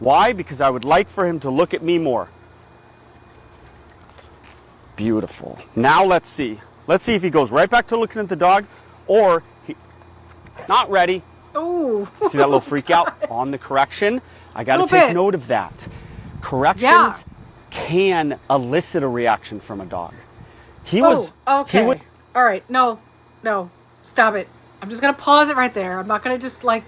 Why? Because I would like for him to look at me more. Beautiful. Now let's see. Let's see if he goes right back to looking at the dog, or he, not ready. Oh. See that little freak out on the correction? I got to take note of that. Corrections can elicit a reaction from a dog. Okay. All right. No, stop it. I'm just going to pause it right there. I'm not going to just like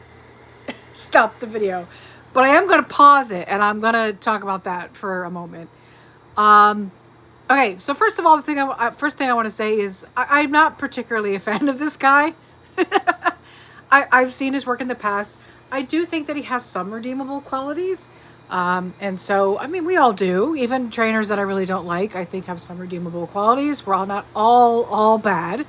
stop the video, but I am going to pause it and I'm going to talk about that for a moment. Okay. So first of all, first thing I want to say is I'm not particularly a fan of this guy. I've seen his work in the past. I do think that he has some redeemable qualities. And so, I mean, we all do. Even trainers that I really don't like, I think have some redeemable qualities. We're all not all bad.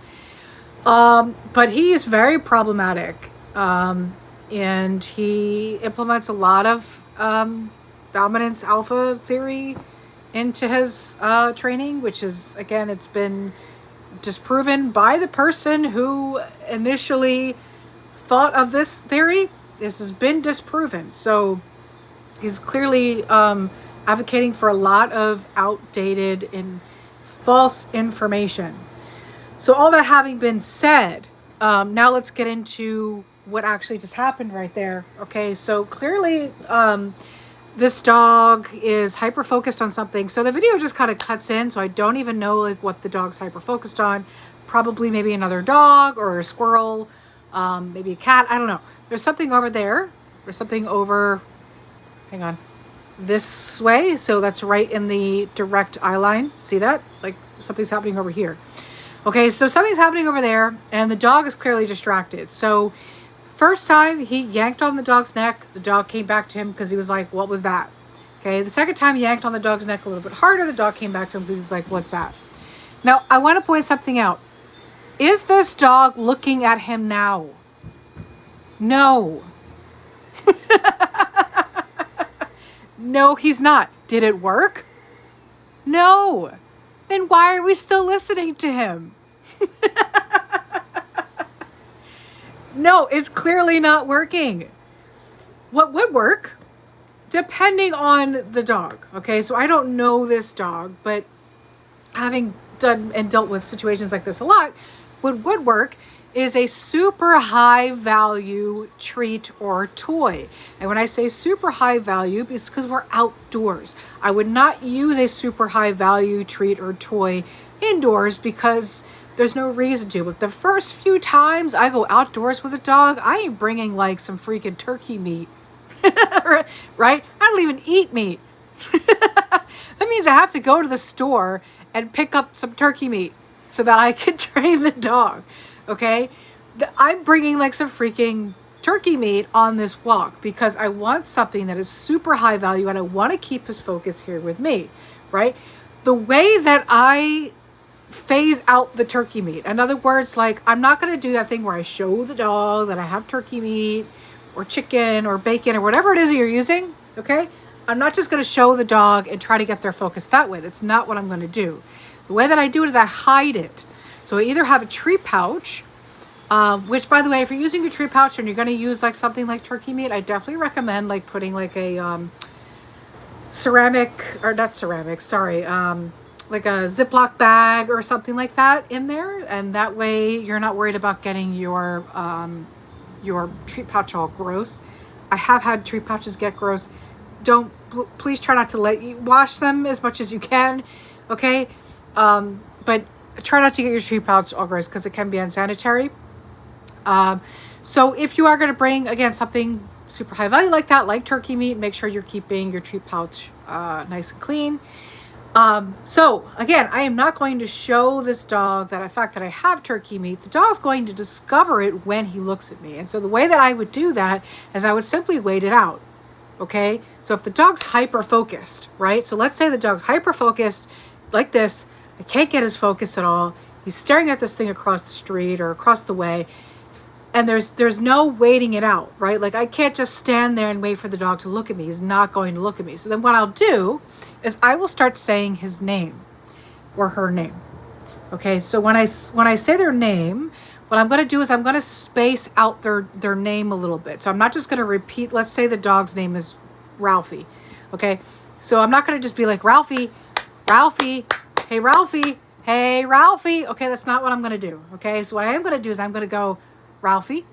But he is very problematic. And he implements a lot of dominance alpha theory into his training, which is, again, it's been disproven by the person who initially thought of this theory. This has been disproven. So he's clearly advocating for a lot of outdated and false information. So all that having been said, now let's get into what actually just happened right there. Okay, so clearly this dog is hyper-focused on something. So the video just kind of cuts in, so I don't even know like what the dog's hyper-focused on. Probably maybe another dog or a squirrel, maybe a cat. I don't know. There's something over there. There's something over, hang on, this way. So that's right in the direct eye line. See that? Like something's happening over here. Okay, so something's happening over there and the dog is clearly distracted. So first time he yanked on the dog's neck, the dog came back to him because he was like, what was that? Okay, the second time he yanked on the dog's neck a little bit harder, the dog came back to him because he's like, what's that? Now, I want to point something out. Is this dog looking at him now? No. No, he's not. Did it work? No. Then why are we still listening to him? No, it's clearly not working. What would work, depending on the dog, okay? So I don't know this dog, but having done and dealt with situations like this a lot, what would work is a super high value treat or toy. And when I say super high value, it's because we're outdoors. I would not use a super high value treat or toy indoors because there's no reason to. But the first few times I go outdoors with a dog, I ain't bringing like some freaking turkey meat, right? I don't even eat meat. That means I have to go to the store and pick up some turkey meat so that I can train the dog. Okay, I'm bringing like some freaking turkey meat on this walk because I want something that is super high value and I want to keep his focus here with me, right? The way that I phase out the turkey meat, in other words, like I'm not going to do that thing where I show the dog that I have turkey meat or chicken or bacon or whatever it is that you're using, okay? I'm not just going to show the dog and try to get their focus that way. That's not what I'm going to do. The way that I do it is I hide it. So I either have a treat pouch, which by the way, if you're using a treat pouch and you're going to use like something like turkey meat, I definitely recommend like putting like a like a Ziploc bag or something like that in there. And that way you're not worried about getting your treat pouch all gross. I have had treat pouches get gross. Please try not to let you wash them as much as you can. Okay. But try not to get your treat pouch all gross because it can be unsanitary. So if you are going to bring, again, something super high value like that, like turkey meat, make sure you're keeping your treat pouch nice and clean. So again, I am not going to show this dog that the fact that I have turkey meat. The dog's going to discover it when he looks at me. And so the way that I would do that is I would simply wait it out. Okay. So if the dog's hyper focused, right? So let's say the dog's hyper focused like this. I can't get his focus at all. He's staring at this thing across the street or across the way. And there's no waiting it out, right? Like I can't just stand there and wait for the dog to look at me. He's not going to look at me. So then what I'll do is I will start saying his name or her name. Okay, so when I say their name, what I'm going to do is I'm going to space out their name a little bit. So I'm not just going to repeat, let's say the dog's name is Ralphie. Okay. So I'm not going to just be like, Ralphie, Ralphie, hey, Ralphie, hey, Ralphie. Okay. That's not what I'm going to do. Okay. So what I am going to do is I'm going to go, Ralphie,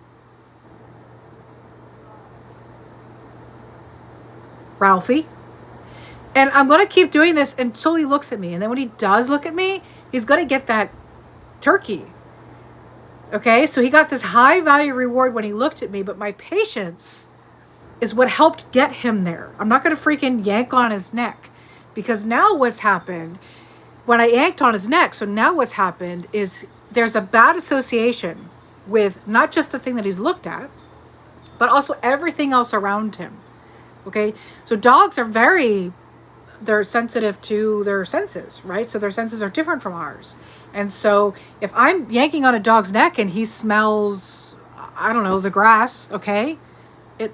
Ralphie. And I'm going to keep doing this until he looks at me. And then when he does look at me, he's going to get that turkey. Okay, so he got this high value reward when he looked at me, but my patience is what helped get him there. I'm not going to freaking yank on his neck, because now what's happened when I yanked on his neck, so now what's happened is there's a bad association with not just the thing that he's looked at, but also everything else around him. Okay, so dogs are they're sensitive to their senses, right? So their senses are different from ours. And so if I'm yanking on a dog's neck and he smells, I don't know, the grass, okay, it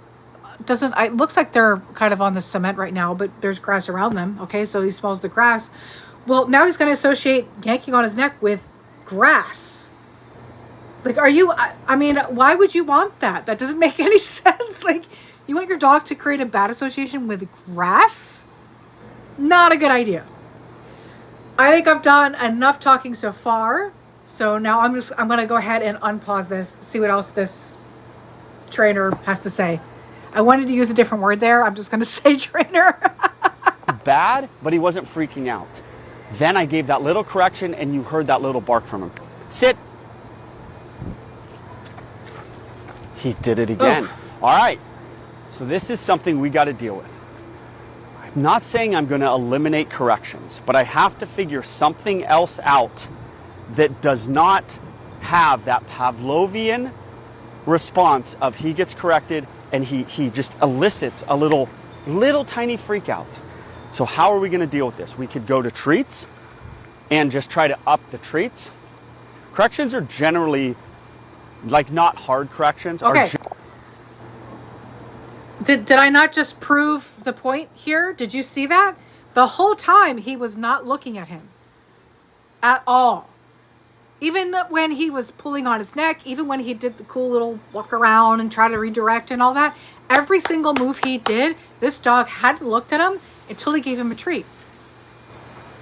looks like they're kind of on the cement right now, but there's grass around them, okay, so he smells the grass. Well, now he's going to associate yanking on his neck with grass. Like, I mean, why would you want that? That doesn't make any sense. Like, you want your dog to create a bad association with grass? Not a good idea. I think I've done enough talking so far. So now I'm going to go ahead and unpause this, see what else this trainer has to say. I wanted to use a different word there. I'm just going to say trainer. Bad, but he wasn't freaking out. Then I gave that little correction and you heard that little bark from him. Sit. He did it again. Oof. All right. So this is something we got to deal with. I'm not saying I'm going to eliminate corrections, but I have to figure something else out that does not have that Pavlovian response of he gets corrected and he just elicits a little tiny freak out. So how are we going to deal with this? We could go to treats and just try to up the treats. Corrections are generally, like, not hard corrections. Okay. Did I not just prove the point here? Did you see that? The whole time he was not looking at him at all. Even when he was pulling on his neck, even when he did the cool little walk around and try to redirect and all that, every single move he did, this dog hadn't looked at him until he gave him a treat.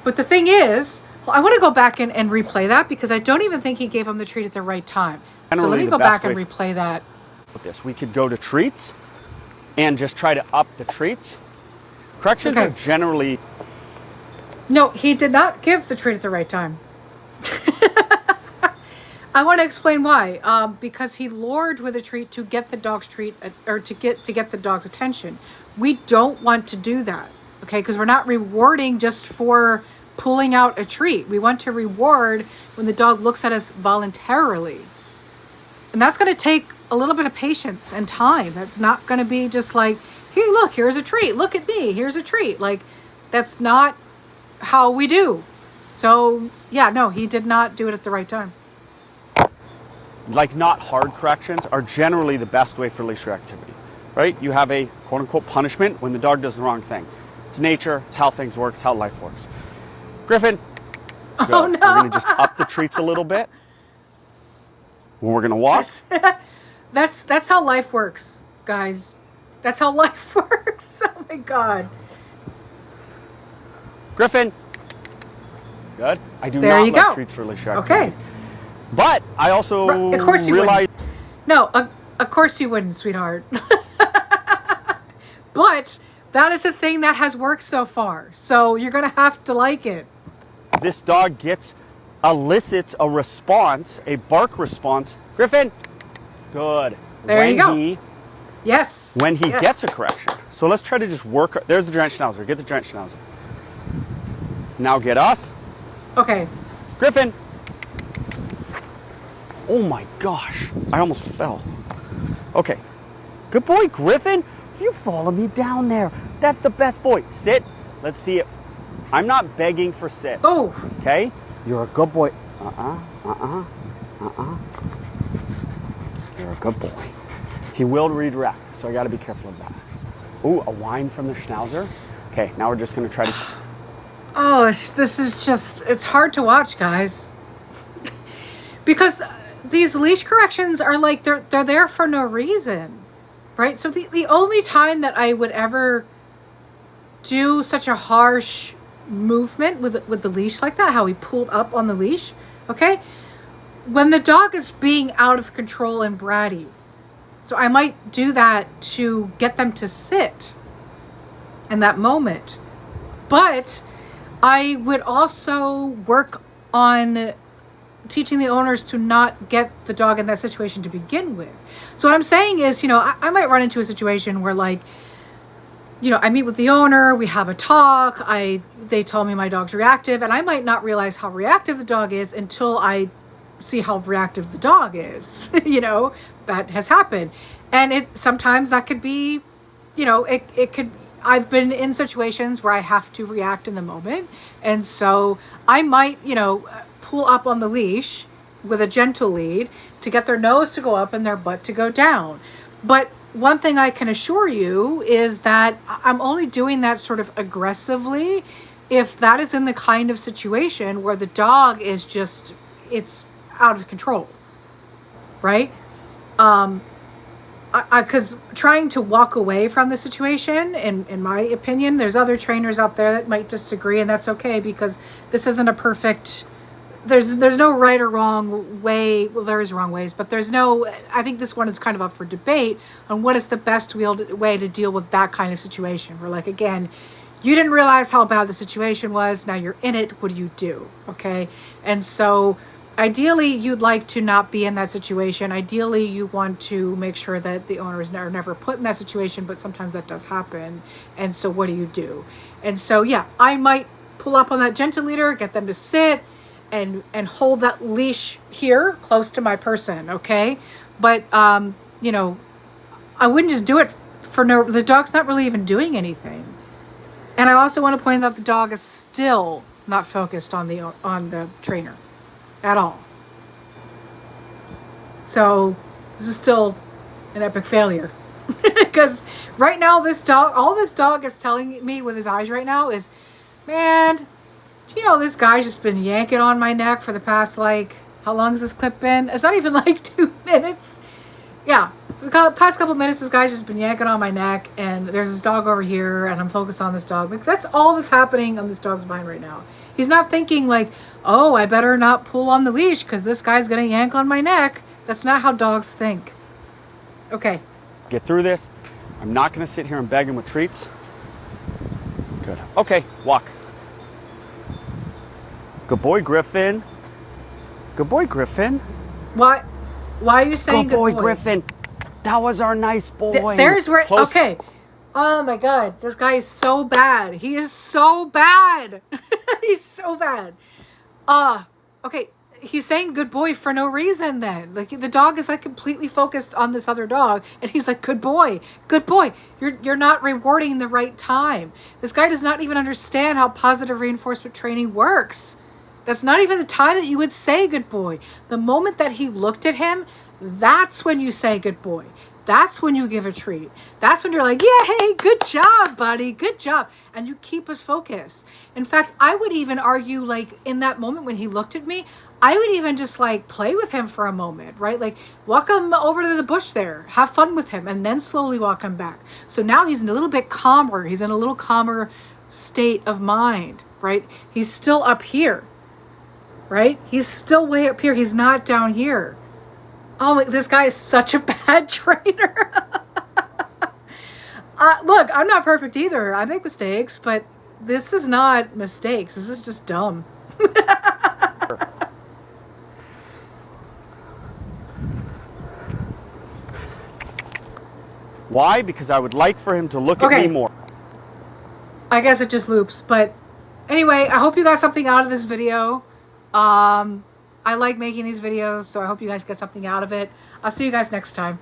But the thing is, I want to go back and replay that, because I don't even think he gave him the treat at the right time. So let me go back and replay that. With this, we could go to treats and just try to up the treats. Corrections are generally... No, he did not give the treat at the right time. I want to explain why. Because he lured with a treat to get the dog's treat, or to get the dog's attention. We don't want to do that, okay? Because we're not rewarding just for pulling out a treat. We want to reward when the dog looks at us voluntarily. And that's going to take a little bit of patience and time. That's not going to be just like, hey, look, here's a treat. Look at me. Here's a treat. Like, that's not how we do. So, yeah, no, he did not do it at the right time. Like, not hard corrections are generally the best way for leash reactivity, right? You have a quote-unquote punishment when the dog does the wrong thing. It's nature. It's how things work. It's how life works. Griffin, go. Oh, no. We're going to just up the treats a little bit. We're going to walk. That's how life works, guys. That's how life works. Oh my God. Griffin. Good. I do there not you like go. treats for leash reactivity. Okay. But I also of course you realize... wouldn't. No, of course you wouldn't, sweetheart. But that is a thing that has worked so far. So you're going to have to like it. This dog elicits a response, a bark response. Griffin. Good. There you go. Yes. When he gets a correction. So let's try to just work. There's the drenched schnauzer. Get the drenched schnauzer. Now get us. Okay. Griffin. Oh my gosh. I almost fell. Okay. Good boy, Griffin. You follow me down there. That's the best boy. Sit. Let's see it. I'm not begging for sit. Oh. Okay? You're a good boy. You're a good boy. He will redirect, so I got to be careful of that. Ooh, a whine from the schnauzer. Okay, now we're just going to try to... Oh, this is just... It's hard to watch, guys. Because these leash corrections are like, they're there for no reason. Right? So the only time that I would ever do such a harsh movement with the leash like that, how he pulled up on the leash, okay? When the dog is being out of control and bratty, so I might do that to get them to sit in that moment. But I would also work on teaching the owners to not get the dog in that situation to begin with. So what I'm saying is, you know, I might run into a situation where, like, you know, I meet with the owner, we have a talk, they tell me my dog's reactive, and I might not realize how reactive the dog is until I see how reactive the dog is. You know, that has happened. And sometimes that could be, you know, it could, I've been in situations where I have to react in the moment. And so I might, you know, pull up on the leash with a gentle lead to get their nose to go up and their butt to go down. But one thing I can assure you is that I'm only doing that sort of aggressively if that is in the kind of situation where the dog is just, it's out of control, right? Because trying to walk away from the situation, in my opinion, there's other trainers out there that might disagree, and that's okay, because this isn't a perfect, there's no right or wrong way. Well, there is wrong ways, but there's no, I think this one is kind of up for debate on what is the best way to deal with that kind of situation. Where, like, again, you didn't realize how bad the situation was, now you're in it, what do you do? Okay. And so ideally you'd like to not be in that situation. Ideally you want to make sure that the owners are never put in that situation, but sometimes that does happen. And so what do you do? And so, yeah, I might pull up on that gentle leader, get them to sit, and hold that leash here close to my person, okay? But you know, I wouldn't just do it for no, the dog's not really even doing anything. And I also want to point out the dog is still not focused on the trainer at all. So this is still an epic failure. Because right now all this dog is telling me with his eyes right now is, man, you know, this guy's just been yanking on my neck for the past, like, how long has this clip been? It's not even like 2 minutes. Yeah, the past couple minutes, this guy's just been yanking on my neck, and there's this dog over here, and I'm focused on this dog. Like, that's all that's happening on this dog's mind right now. He's not thinking like, oh, I better not pull on the leash because this guy's going to yank on my neck. That's not how dogs think. Okay. Get through this. I'm not going to sit here and beg him with treats. Good. Okay, walk. Good boy, Griffin. Good boy, Griffin. Why are you saying good boy, Griffin? That was our nice boy. There's where, Close. okay. Oh my God, this guy is so bad. He is so bad. He's so bad. Okay. He's saying good boy for no reason then. Like, the dog is like completely focused on this other dog, and he's like, good boy, good boy. You're not rewarding the right time. This guy does not even understand how positive reinforcement training works. That's not even the time that you would say good boy. The moment that he looked at him, that's when you say good boy. That's when you give a treat. That's when you're like, yay, good job, buddy, good job. And you keep us focused. In fact, I would even argue, like, in that moment when he looked at me, I would even just, like, play with him for a moment, right? Like, walk him over to the bush there, have fun with him, and then slowly walk him back. So now he's a little bit calmer. He's in a little calmer state of mind, right? He's still up here, right? He's still way up here. He's not down here. Oh my, this guy is such a bad trainer. Look, I'm not perfect either. I make mistakes, but this is not mistakes. This is just dumb. Why? Because I would like for him to look at me more. I guess it just loops. But anyway, I hope you got something out of this video. I like making these videos, so I hope you guys get something out of it. I'll see you guys next time.